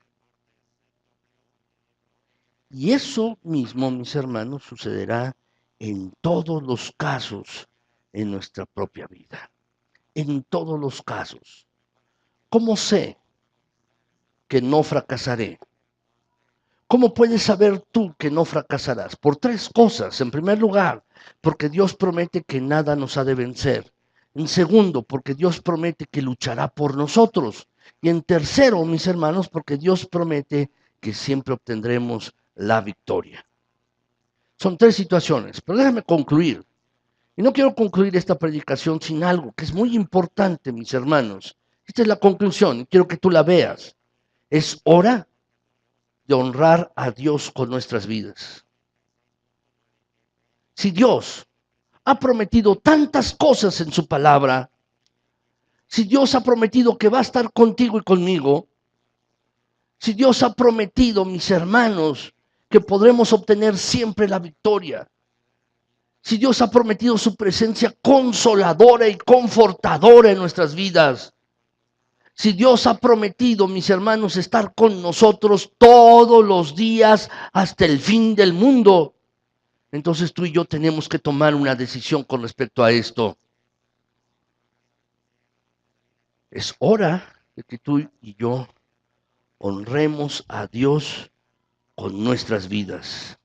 Y eso mismo, mis hermanos, sucederá en todos los casos en nuestra propia vida. En todos los casos. ¿Cómo sé que no fracasaré? ¿Cómo puedes saber tú que no fracasarás? Por 3 cosas. En primer lugar, porque Dios promete que nada nos ha de vencer. En segundo, porque Dios promete que luchará por nosotros. Y en tercero, mis hermanos, porque Dios promete que siempre obtendremos la victoria. Son 3 situaciones, pero déjame concluir. Y no quiero concluir esta predicación sin algo que es muy importante, mis hermanos. Esta es la conclusión y quiero que tú la veas. Es hora de honrar a Dios con nuestras vidas. Si Dios ha prometido tantas cosas en su palabra, si Dios ha prometido que va a estar contigo y conmigo, si Dios ha prometido, mis hermanos, que podremos obtener siempre la victoria, si Dios ha prometido su presencia consoladora y confortadora en nuestras vidas, si Dios ha prometido, mis hermanos, estar con nosotros todos los días hasta el fin del mundo, entonces tú y yo tenemos que tomar una decisión con respecto a esto. Es hora de que tú y yo honremos a Dios con nuestras vidas.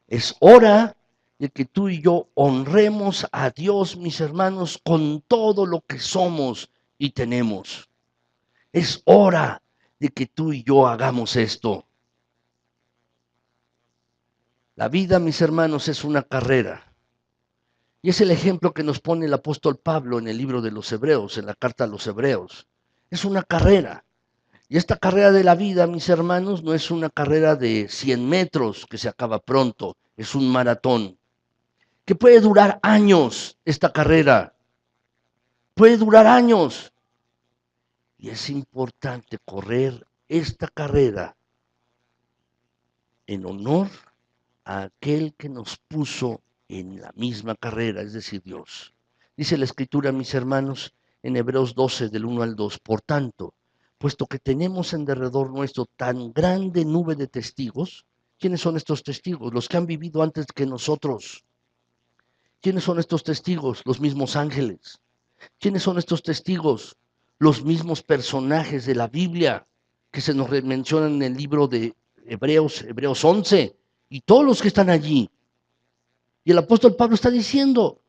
Es hora de que tú y yo honremos a Dios, mis hermanos, con todo lo que somos y tenemos. Es hora de que tú y yo hagamos esto. La vida, mis hermanos, es una carrera. Y es el ejemplo que nos pone el apóstol Pablo en el libro de los Hebreos, en la carta a los Hebreos. Es una carrera. Y esta carrera de la vida, mis hermanos, no es una carrera de 100 metros que se acaba pronto. Es un maratón que puede durar años, esta carrera. Puede durar años. Y es importante correr esta carrera en honor a aquel que nos puso en la misma carrera, es decir, Dios. Dice la Escritura, mis hermanos, en Hebreos 12, del 1 al 2, por tanto, puesto que tenemos en derredor nuestro tan grande nube de testigos, ¿quiénes son estos testigos? Los que han vivido antes que nosotros. ¿Quiénes son estos testigos? Los mismos ángeles. ¿Quiénes son estos testigos? Los mismos personajes de la Biblia que se nos mencionan en el libro de Hebreos 11, y todos los que están allí. Y el apóstol Pablo está diciendo,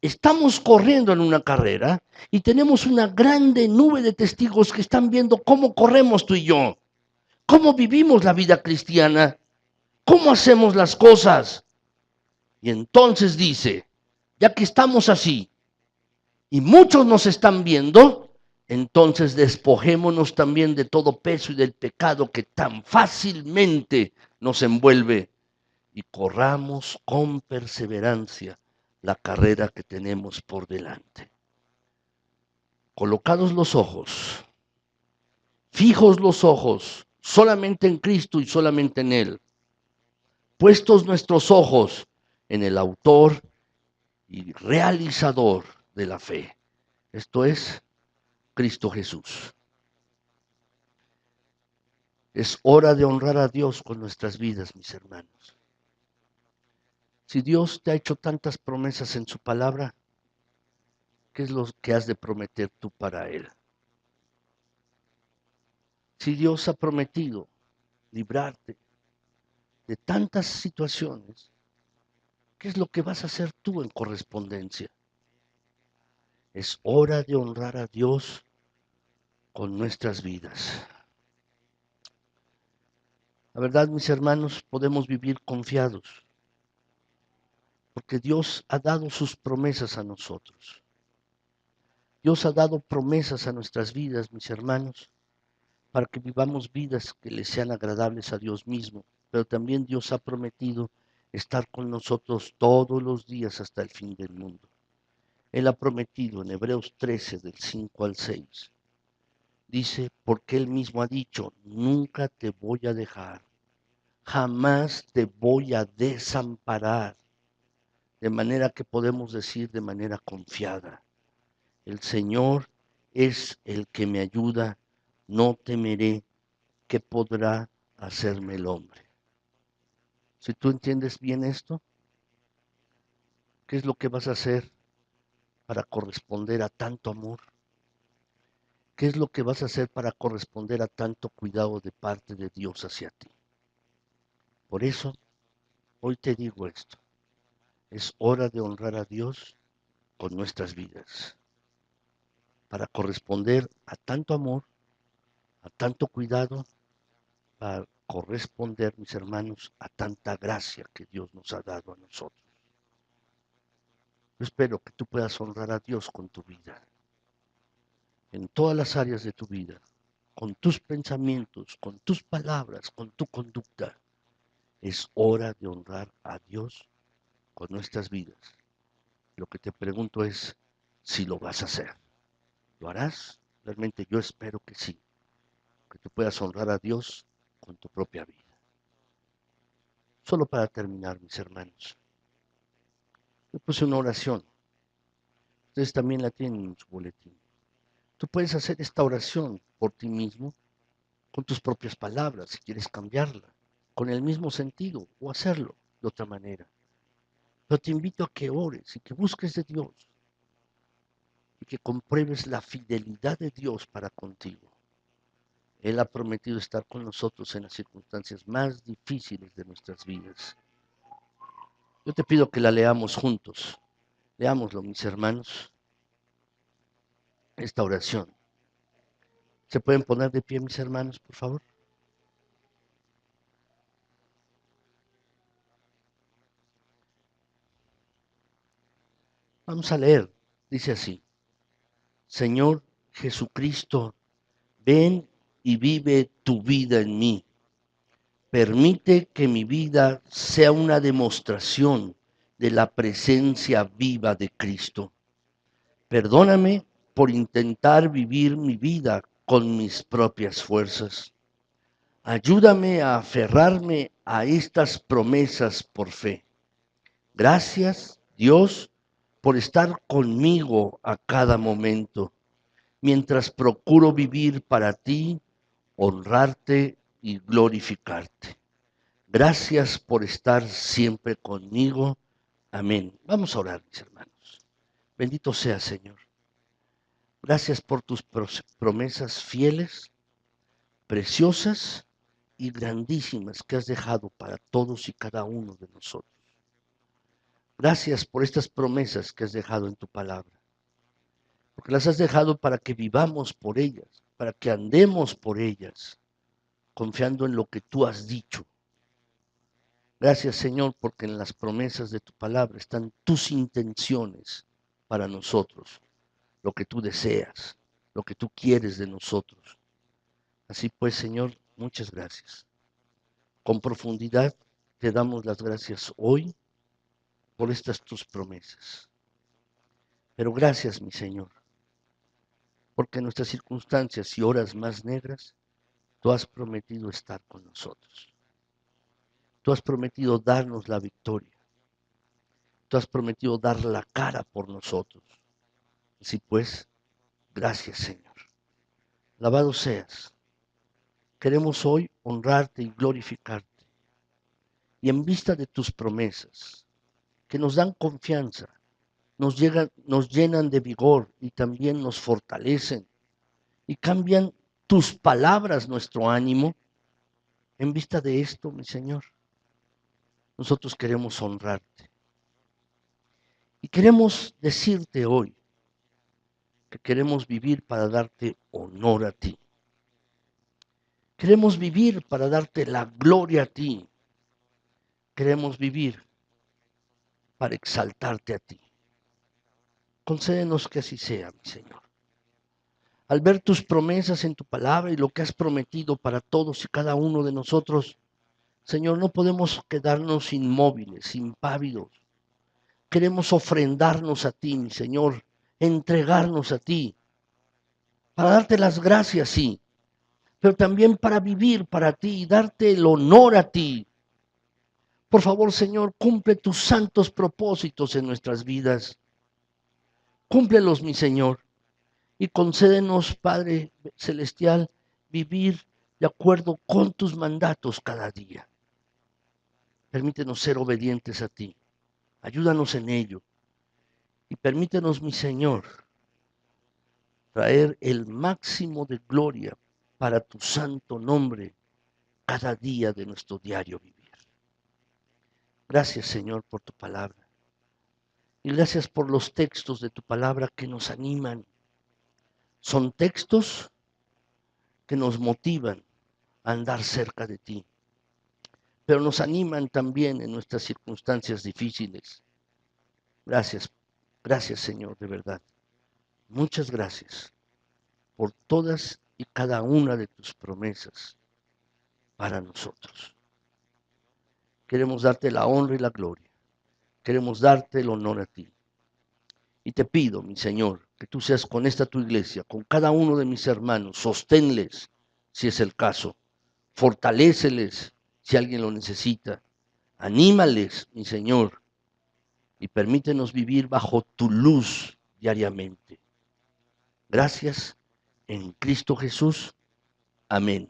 estamos corriendo en una carrera y tenemos una grande nube de testigos que están viendo cómo corremos tú y yo, cómo vivimos la vida cristiana, cómo hacemos las cosas. Y entonces dice, ya que estamos así, y muchos nos están viendo, entonces despojémonos también de todo peso y del pecado que tan fácilmente nos envuelve y corramos con perseverancia la carrera que tenemos por delante. Colocados los ojos, fijos los ojos, solamente en Cristo y solamente en Él, puestos nuestros ojos en el autor y realizador de la fe. Esto es Cristo Jesús. Es hora de honrar a Dios con nuestras vidas, mis hermanos. Si Dios te ha hecho tantas promesas en su palabra, ¿qué es lo que has de prometer tú para Él? Si Dios ha prometido librarte de tantas situaciones, ¿qué es lo que vas a hacer tú en correspondencia? Es hora de honrar a Dios con nuestras vidas. La verdad, mis hermanos, podemos vivir confiados, porque Dios ha dado sus promesas a nosotros. Dios ha dado promesas a nuestras vidas, mis hermanos, para que vivamos vidas que le sean agradables a Dios mismo, pero también Dios ha prometido estar con nosotros todos los días hasta el fin del mundo. Él ha prometido en Hebreos 13, del 5 al 6, dice, porque Él mismo ha dicho, nunca te voy a dejar, jamás te voy a desamparar, de manera que podemos decir de manera confiada, el Señor es el que me ayuda, no temeré, ¿qué podrá hacerme el hombre? Si tú entiendes bien esto, ¿qué es lo que vas a hacer para corresponder a tanto amor? ¿Qué es lo que vas a hacer para corresponder a tanto cuidado de parte de Dios hacia ti? Por eso, hoy te digo esto, es hora de honrar a Dios con nuestras vidas, para corresponder a tanto amor, a tanto cuidado, para corresponder, mis hermanos, a tanta gracia que Dios nos ha dado a nosotros. Yo espero que tú puedas honrar a Dios con tu vida, en todas las áreas de tu vida, con tus pensamientos, con tus palabras, con tu conducta. Es hora de honrar a Dios con nuestras vidas. Lo que te pregunto es si lo vas a hacer. ¿Lo harás? Realmente yo espero que sí, que tú puedas honrar a Dios con tu propia vida. Solo para terminar, mis hermanos, yo puse una oración. Ustedes también la tienen en su boletín. Tú puedes hacer esta oración por ti mismo, con tus propias palabras, si quieres cambiarla, con el mismo sentido o hacerlo de otra manera. Pero te invito a que ores y que busques de Dios y que compruebes la fidelidad de Dios para contigo. Él ha prometido estar con nosotros en las circunstancias más difíciles de nuestras vidas. Yo te pido que la leamos juntos. Leámoslo, mis hermanos, esta oración. ¿Se pueden poner de pie, mis hermanos, por favor? Vamos a leer. Dice así. Señor Jesucristo, ven y vive tu vida en mí. Permite que mi vida sea una demostración de la presencia viva de Cristo. Perdóname por intentar vivir mi vida con mis propias fuerzas. Ayúdame a aferrarme a estas promesas por fe. Gracias, Dios, por estar conmigo a cada momento, mientras procuro vivir para ti, honrarte y glorificarte. Gracias por estar siempre conmigo. Amén. Vamos a orar, mis hermanos. Bendito sea, Señor. Gracias por tus promesas fieles, preciosas y grandísimas que has dejado para todos y cada uno de nosotros. Gracias por estas promesas que has dejado en tu palabra, porque las has dejado para que vivamos por ellas, para que andemos por ellas, confiando en lo que tú has dicho. Gracias, Señor, porque en las promesas de tu palabra están tus intenciones para nosotros. lo que tú deseas, lo que tú quieres de nosotros. Así pues, Señor, muchas gracias. Con profundidad te damos las gracias hoy por estas tus promesas. Pero gracias, mi Señor, porque en nuestras circunstancias y horas más negras, tú has prometido estar con nosotros. Tú has prometido darnos la victoria. Tú has prometido dar la cara por nosotros. Así pues, gracias, Señor. Alabado seas. Queremos hoy honrarte y glorificarte. Y en vista de tus promesas, que nos dan confianza, nos llenan de vigor y también nos fortalecen y cambian tus palabras nuestro ánimo. En vista de esto, mi Señor, nosotros queremos honrarte. Y queremos decirte hoy que queremos vivir para darte honor a ti. Queremos vivir para darte la gloria a ti. Queremos vivir para exaltarte a ti. Concédenos que así sea, mi Señor. Al ver tus promesas en tu palabra y lo que has prometido para todos y cada uno de nosotros, Señor, no podemos quedarnos inmóviles, impávidos. Queremos ofrendarnos a ti, mi Señor, entregarnos a ti, para darte las gracias, sí, pero también para vivir para ti y darte el honor a ti. Por favor, Señor, cumple tus santos propósitos en nuestras vidas. Cúmplelos, mi Señor, y concédenos, Padre Celestial, vivir de acuerdo con tus mandatos cada día. Permítenos ser obedientes a ti. Ayúdanos en ello. Y permítenos, mi Señor, traer el máximo de gloria para tu santo nombre cada día de nuestro diario vivir. Gracias, Señor, por tu palabra. Y gracias por los textos de tu palabra que nos animan. Son textos que nos motivan a andar cerca de ti, pero nos animan también en nuestras circunstancias difíciles. Gracias, gracias, Señor, de verdad. Muchas gracias por todas y cada una de tus promesas para nosotros. Queremos darte la honra y la gloria. Queremos darte el honor a ti. Y te pido, mi Señor, que tú seas con esta tu iglesia, con cada uno de mis hermanos, sosténles si es el caso, fortaléceles si alguien lo necesita, anímales, mi Señor, y permítenos vivir bajo tu luz diariamente. Gracias en Cristo Jesús. Amén.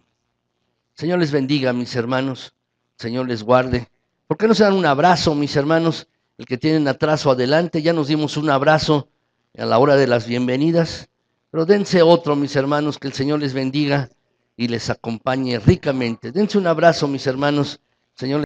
Señor les bendiga, mis hermanos. Señor les guarde. ¿Por qué no se dan un abrazo, mis hermanos? El que tienen atrás o adelante, ya nos dimos un abrazo a la hora de las bienvenidas, pero dense otro, mis hermanos, que el Señor les bendiga y les acompañe ricamente. Dense un abrazo, mis hermanos. Señor